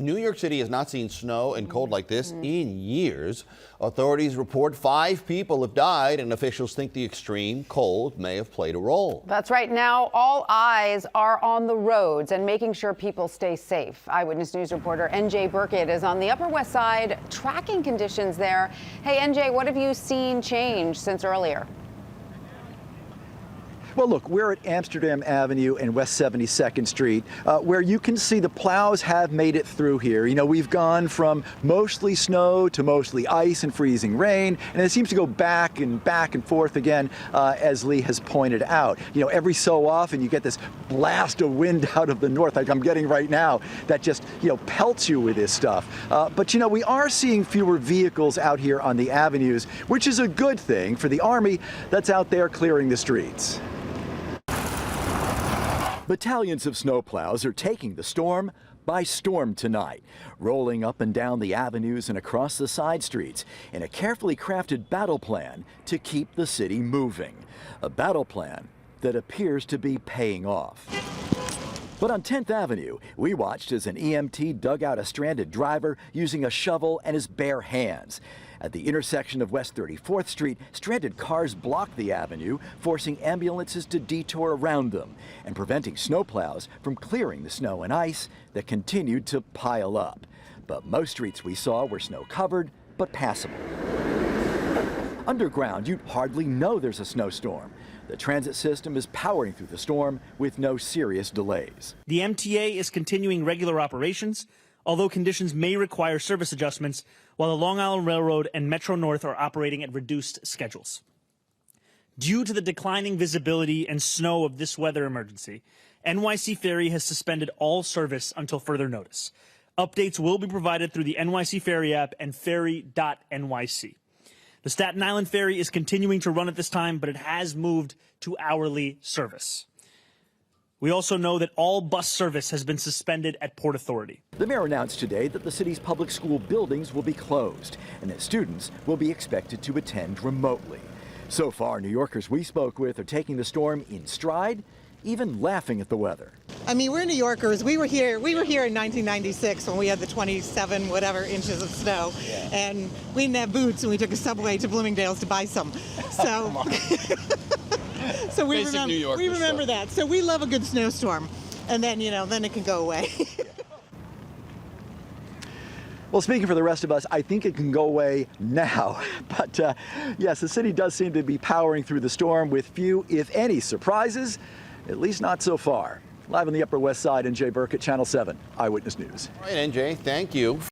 New York City has not seen snow and cold like this in years. Authorities report 5 people have died, and officials think the extreme cold may have played a role. That's right. Now all eyes are on the roads and making sure people stay safe. Eyewitness News reporter NJ Burkett is on the Upper West Side tracking conditions there. Hey, NJ, what have you seen change since earlier? Well, look, we're at Amsterdam Avenue and West 72nd Street, where you can see the plows have made it through here. You know, we've gone from mostly snow to mostly ice and freezing rain, and it seems to go back and forth again, as Lee has pointed out. You know, every so often you get this blast of wind out of the north, like I'm getting right now, that just, you know, pelts you with this stuff. But, you know, we are seeing fewer vehicles out here on the avenues, which is a good thing for the Army that's out there clearing the streets. Battalions of snowplows are taking the storm by storm tonight, rolling up and down the avenues and across the side streets in a carefully crafted battle plan to keep the city moving. A battle plan that appears to be paying off. But on 10th Avenue, we watched as an EMT dug out a stranded driver using a shovel and his bare hands. At the intersection of West 34th Street, stranded cars blocked the avenue, forcing ambulances to detour around them and preventing snowplows from clearing the snow and ice that continued to pile up. But most streets we saw were snow-covered, but passable. Underground, you'd hardly know there's a snowstorm. The transit system is powering through the storm with no serious delays. The MTA is continuing regular operations, although conditions may require service adjustments, while the Long Island Railroad and Metro North are operating at reduced schedules. Due to the declining visibility and snow of this weather emergency, NYC Ferry has suspended all service until further notice. Updates will be provided through the NYC Ferry app and ferry.nyc. The Staten Island Ferry is continuing to run at this time, but it has moved to hourly service. We also know that all bus service has been suspended at Port Authority. The mayor announced today that the city's public school buildings will be closed and that students will be expected to attend remotely. So far, New Yorkers we spoke with are taking the storm in stride, even laughing at the weather. I mean, we're New Yorkers. We were here in 1996 when we had the 27 whatever inches of snow, and we didn't have boots, and we took a subway to Bloomingdale's to buy some. So, so we remember that. So we love a good snowstorm, and then then it can go away. Well, speaking for the rest of us, I think it can go away now. But yes, the city does seem to be powering through the storm with few, if any, surprises, at least not so far. Live on the Upper West Side, NJ Burkett, Channel 7, Eyewitness News. All right, NJ, thank you.